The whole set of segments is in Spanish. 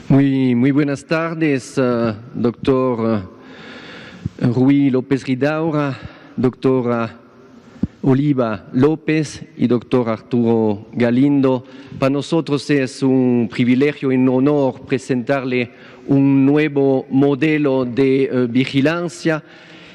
Muy buenas tardes, doctor Rui López Ridaura, doctora Oliva López y doctor Arturo Galindo. Para nosotros es un privilegio y un honor presentarle un nuevo modelo de vigilancia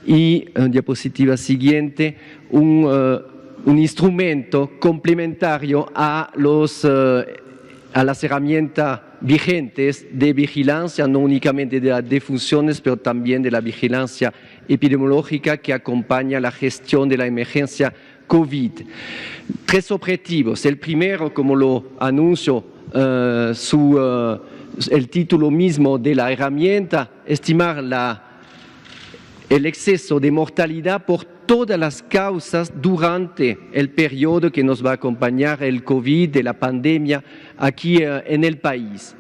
y, diapositiva siguiente, un instrumento complementario a las herramientas vigentes de vigilancia, no únicamente de las defunciones, pero también de la vigilancia epidemiológica que acompaña la gestión de la emergencia COVID. 3 objetivos. El primero, como lo anuncio el título mismo de la herramienta, estimar el exceso de mortalidad por todas las causas durante el periodo que nos va a acompañar el COVID, de la pandemia aquí en el país.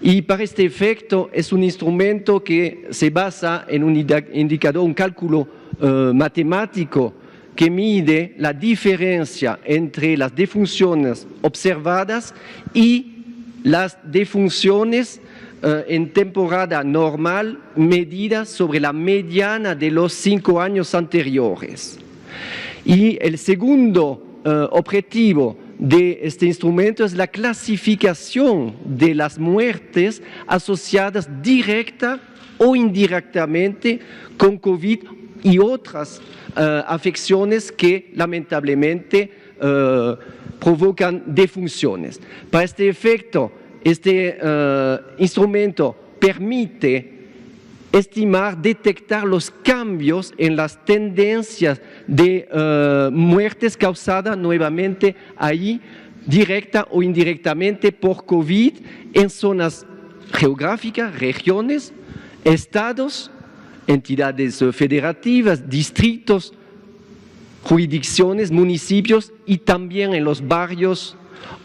Y para este efecto es un instrumento que se basa en un indicador, un cálculo matemático que mide la diferencia entre las defunciones observadas y las defunciones en temporada normal medida sobre la mediana de los 5 años anteriores. Y el segundo objetivo de este instrumento es la clasificación de las muertes asociadas directa o indirectamente con COVID y otras afecciones que lamentablemente provocan defunciones. Para este efecto, este instrumento permite estimar, detectar los cambios en las tendencias de muertes causadas nuevamente ahí, directa o indirectamente por COVID en zonas geográficas, regiones, estados, entidades federativas, distritos, jurisdicciones, municipios y también en los barrios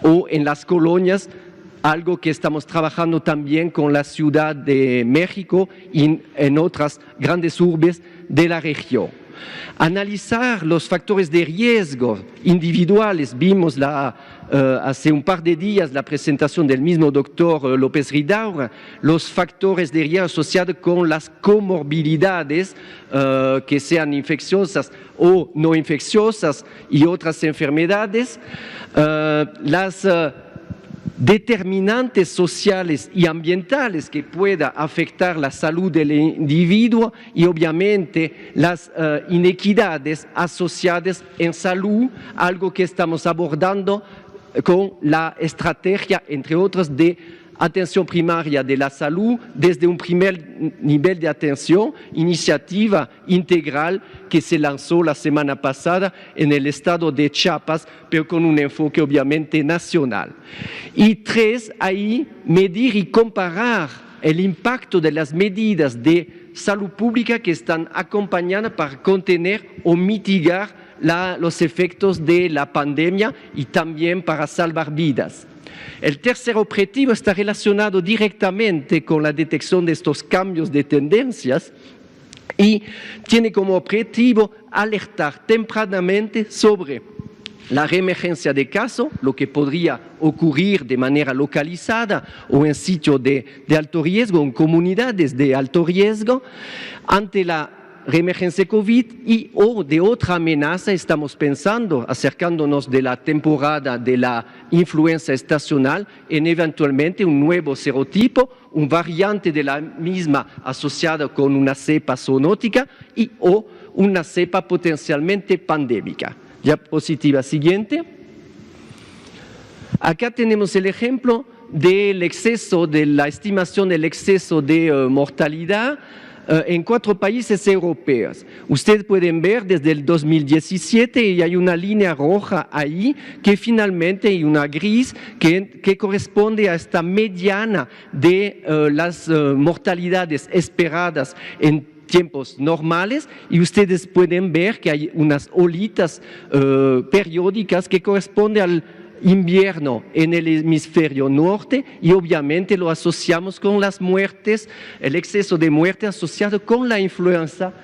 o en las colonias, algo que estamos trabajando también con la Ciudad de México y en otras grandes urbes de la región. Analizar los factores de riesgo individuales. Vimos hace un par de días la presentación del mismo doctor López Ridaura, los factores de riesgo asociados con las comorbilidades, que sean infecciosas o no infecciosas y otras enfermedades, las determinantes sociales y ambientales que pueda afectar la salud del individuo y obviamente las inequidades asociadas en salud, algo que estamos abordando con la estrategia, entre otras, de atención primaria de la salud desde un primer nivel de atención, iniciativa integral que se lanzó la semana pasada en el estado de Chiapas, pero con un enfoque obviamente nacional. Y 3, ahí medir y comparar el impacto de las medidas de salud pública que están acompañando para contener o mitigar los efectos de la pandemia y también para salvar vidas. El tercer objetivo está relacionado directamente con la detección de estos cambios de tendencias y tiene como objetivo alertar tempranamente sobre la reemergencia de casos, lo que podría ocurrir de manera localizada o en sitios de alto riesgo, en comunidades de alto riesgo, ante la reemergencia COVID y o de otra amenaza. Estamos pensando, acercándonos de la temporada de la influenza estacional, en eventualmente un nuevo serotipo, un variante de la misma asociada con una cepa zoonótica y o una cepa potencialmente pandémica. Diapositiva siguiente. Acá tenemos el ejemplo del exceso, de la estimación del exceso de mortalidad en 4 países europeos. Ustedes pueden ver desde el 2017 y hay una línea roja ahí que finalmente y una gris que corresponde a esta mediana de las mortalidades esperadas en tiempos normales, y ustedes pueden ver que hay unas olitas periódicas que corresponden al invierno en el hemisferio norte y obviamente lo asociamos con las muertes, el exceso de muerte asociado con la influenza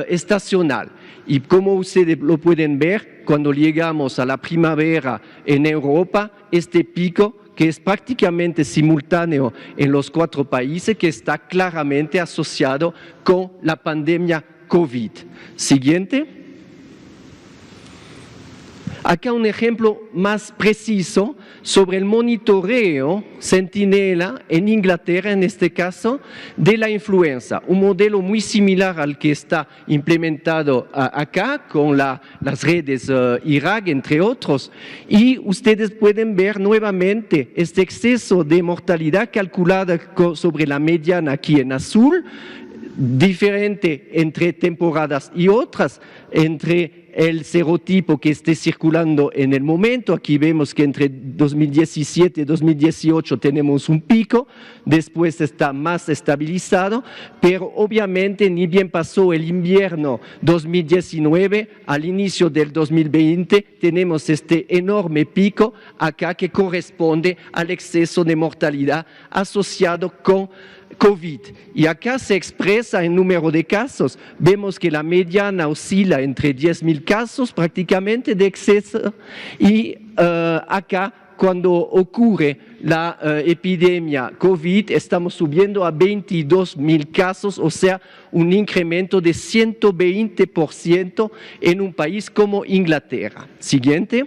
estacional. Y como ustedes lo pueden ver, cuando llegamos a la primavera en Europa, este pico que es prácticamente simultáneo en los 4 países, que está claramente asociado con la pandemia COVID. Siguiente. Acá un ejemplo más preciso sobre el monitoreo Centinela en Inglaterra, en este caso, de la influenza. Un modelo muy similar al que está implementado acá con las redes Irak, entre otros. Y ustedes pueden ver nuevamente este exceso de mortalidad calculada sobre la mediana aquí en azul, diferente entre temporadas y otras, entre el serotipo que esté circulando en el momento. Aquí vemos que entre 2017 y 2018 tenemos un pico, después está más estabilizado, pero obviamente ni bien pasó el invierno 2019, al inicio del 2020 tenemos este enorme pico acá que corresponde al exceso de mortalidad asociado con COVID. Y acá se expresa en número de casos. Vemos que la mediana oscila entre 10.000 casos prácticamente de exceso y acá cuando ocurre la epidemia COVID estamos subiendo a 22.000 casos, o sea, un incremento de 120% en un país como Inglaterra. Siguiente.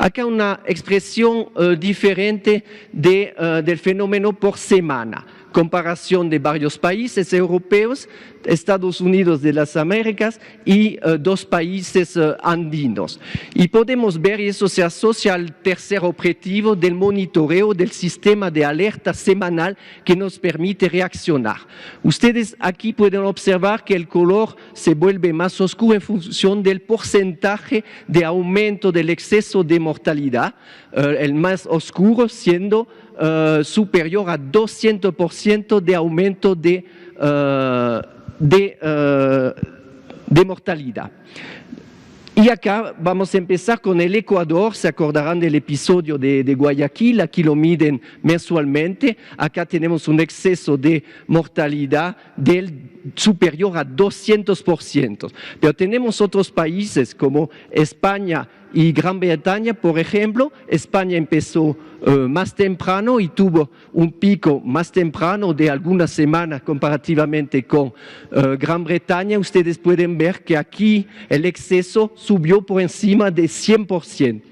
Acá una expresión diferente del fenómeno por semana. Comparación de varios países europeos, Estados Unidos de las Américas y 2 países andinos. Y podemos ver, y eso se asocia al tercer objetivo del monitoreo del sistema de alerta semanal que nos permite reaccionar. Ustedes aquí pueden observar que el color se vuelve más oscuro en función del porcentaje de aumento del exceso de mortalidad, el más oscuro siendo superior a 200% de aumento de mortalidad. Y acá vamos a empezar con el Ecuador. Se acordarán del episodio de Guayaquil, aquí lo miden mensualmente. Acá tenemos un exceso de mortalidad superior a 200%. Pero tenemos otros países como España y Gran Bretaña, por ejemplo. España empezó más temprano y tuvo un pico más temprano de algunas semanas comparativamente con Gran Bretaña. Ustedes pueden ver que aquí el exceso subió por encima de 100%.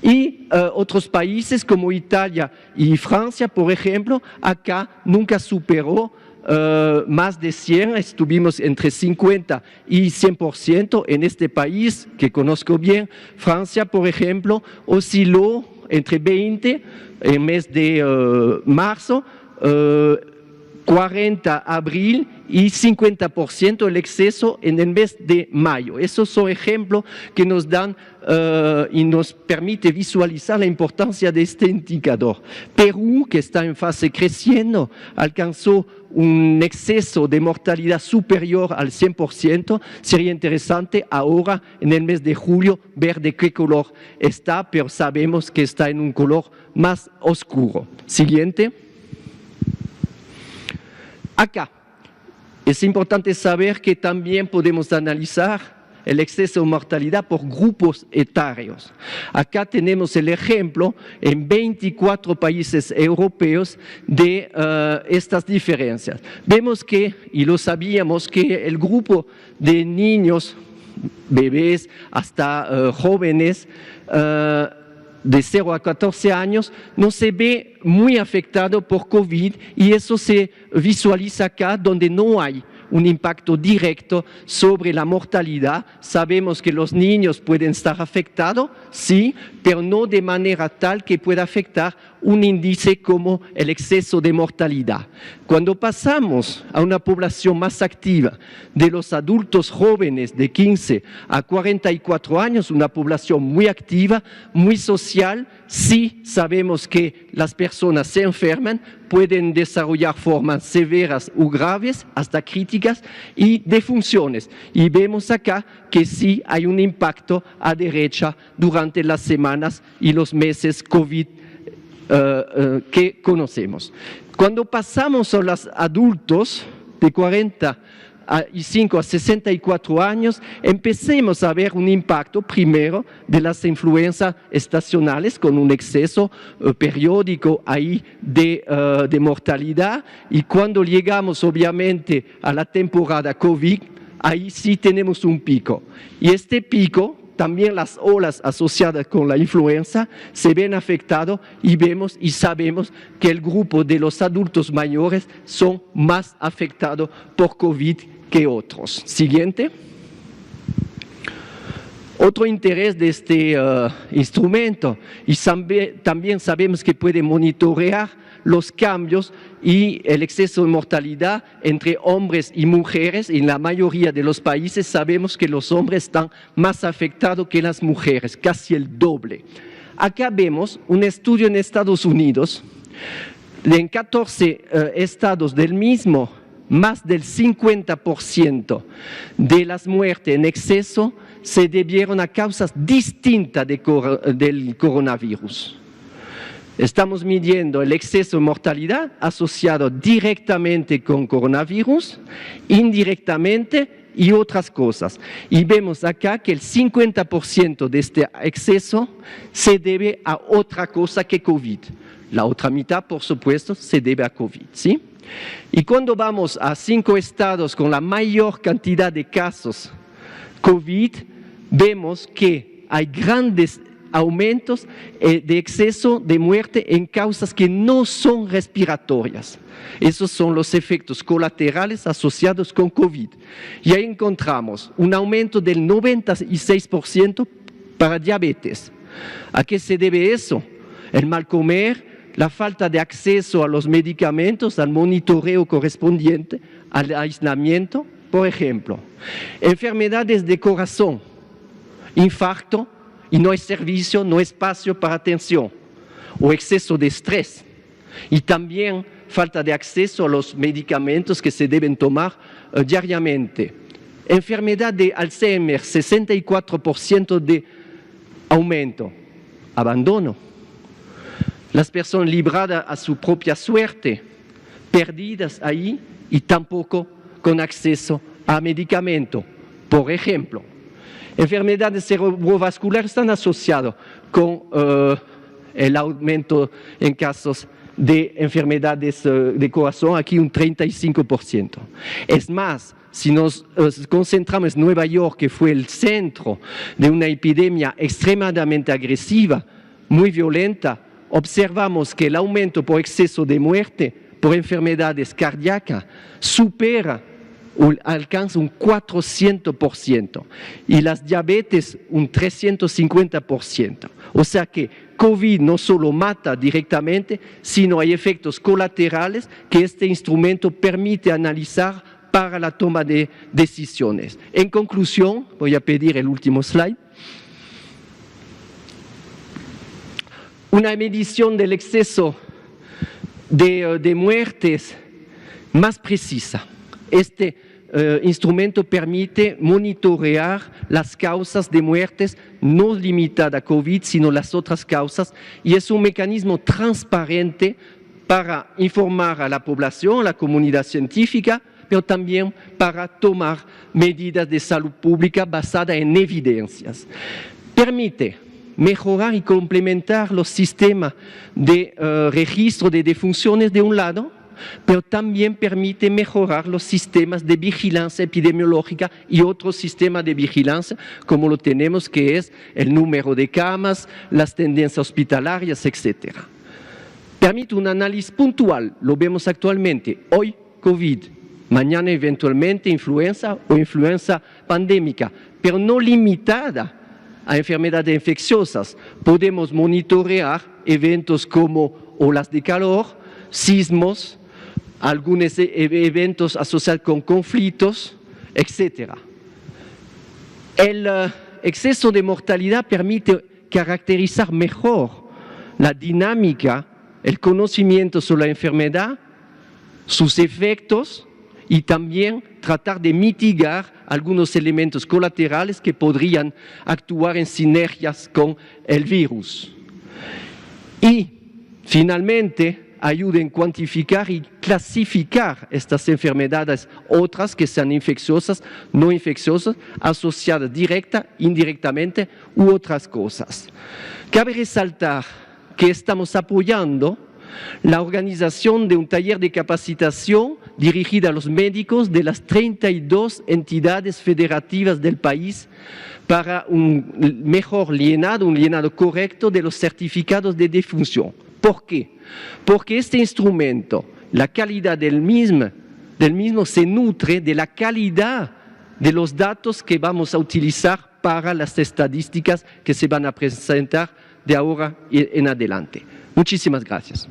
Y otros países como Italia y Francia, por ejemplo, acá nunca superó más de 100, estuvimos entre 50 y 100% en este país que conozco bien. Francia, por ejemplo, osciló entre 20 en el mes de marzo, 40 abril y 50% el exceso en el mes de mayo. Esos son ejemplos que nos dan y nos permite visualizar la importancia de este indicador. Perú, que está en fase creciendo, alcanzó un exceso de mortalidad superior al 100%. Sería interesante ahora, en el mes de julio, ver de qué color está, pero sabemos que está en un color más oscuro. Siguiente. Acá es importante saber que también podemos analizar el exceso de mortalidad por grupos etarios. Acá tenemos el ejemplo en 24 países europeos de estas diferencias. Vemos que, y lo sabíamos, que el grupo de niños, bebés hasta jóvenes, de 0 a 14 años, no se ve muy afectado por COVID y eso se visualiza acá donde no hay un impacto directo sobre la mortalidad. Sabemos que los niños pueden estar afectados, sí, pero no de manera tal que pueda afectar un índice como el exceso de mortalidad. Cuando pasamos a una población más activa de los adultos jóvenes de 15 a 44 años, una población muy activa, muy social, sí sabemos que las personas se enferman, pueden desarrollar formas severas o graves, hasta críticas, y defunciones. Y vemos acá que sí hay un impacto a derecha durante las semanas y los meses COVID que conocemos. Cuando pasamos a los adultos de 40 65 a 64 años, empecemos a ver un impacto primero de las influencias estacionales con un exceso periódico ahí de mortalidad, y cuando llegamos obviamente a la temporada COVID, ahí sí tenemos un pico. Y este pico, también las olas asociadas con la influenza se ven afectados, y vemos y sabemos que el grupo de los adultos mayores son más afectados por COVID que otros. Siguiente. Otro interés de este instrumento, y también sabemos que puede monitorear los cambios y el exceso de mortalidad entre hombres y mujeres. En la mayoría de los países sabemos que los hombres están más afectados que las mujeres, casi el doble. Acá vemos un estudio en Estados Unidos, en 14 estados del mismo, más del 50% de las muertes en exceso se debieron a causas distintas del coronavirus. Estamos midiendo el exceso de mortalidad asociado directamente con coronavirus, indirectamente y otras cosas. Y vemos acá que el 50% de este exceso se debe a otra cosa que COVID. La otra mitad, por supuesto, se debe a COVID, ¿sí? Y cuando vamos a 5 estados con la mayor cantidad de casos COVID, vemos que hay grandes aumentos de exceso de muerte en causas que no son respiratorias. Esos son los efectos colaterales asociados con COVID. Y ahí encontramos un aumento del 96% para diabetes. ¿A qué se debe eso? El mal comer, la falta de acceso a los medicamentos, al monitoreo correspondiente, al aislamiento, por ejemplo. Enfermedades de corazón, infarto, y no hay servicio, no hay espacio para atención, o exceso de estrés, y también falta de acceso a los medicamentos que se deben tomar diariamente. Enfermedad de Alzheimer, 64% de aumento, abandono. Las personas libradas a su propia suerte, perdidas ahí y tampoco con acceso a medicamento, por ejemplo. Enfermedades cerebrovasculares están asociadas con el aumento en casos de enfermedades de corazón, aquí un 35%. Es más, si nos concentramos en Nueva York, que fue el centro de una epidemia extremadamente agresiva, muy violenta, observamos que el aumento por exceso de muerte por enfermedades cardíacas supera, alcanza un 400%, y las diabetes un 350%. O sea que COVID no solo mata directamente, sino hay efectos colaterales que este instrumento permite analizar para la toma de decisiones. En conclusión, voy a pedir el último slide. Una medición del exceso de muertes más precisa. Este instrumento permite monitorear las causas de muertes, no limitada a COVID, sino las otras causas, y es un mecanismo transparente para informar a la población, a la comunidad científica, pero también para tomar medidas de salud pública basadas en evidencias. Permite mejorar y complementar los sistemas de registro de defunciones de un lado, pero también permite mejorar los sistemas de vigilancia epidemiológica y otros sistemas de vigilancia, como lo tenemos, que es el número de camas, las tendencias hospitalarias, etc. Permite un análisis puntual, lo vemos actualmente, hoy COVID, mañana eventualmente influenza o influenza pandémica, pero no limitada a enfermedades infecciosas. Podemos monitorear eventos como olas de calor, sismos, algunos eventos asociados con conflictos, etc. El exceso de mortalidad permite caracterizar mejor la dinámica, el conocimiento sobre la enfermedad, sus efectos, y también tratar de mitigar algunos elementos colaterales que podrían actuar en sinergias con el virus. Y finalmente, ayuden a cuantificar y clasificar estas enfermedades, otras que sean infecciosas, no infecciosas, asociadas directa, indirectamente u otras cosas. Cabe resaltar que estamos apoyando la organización de un taller de capacitación dirigida a los médicos de las 32 entidades federativas del país para un mejor llenado, un llenado correcto de los certificados de defunción. ¿Por qué? Porque este instrumento, la calidad del mismo se nutre de la calidad de los datos que vamos a utilizar para las estadísticas que se van a presentar de ahora en adelante. Muchísimas gracias.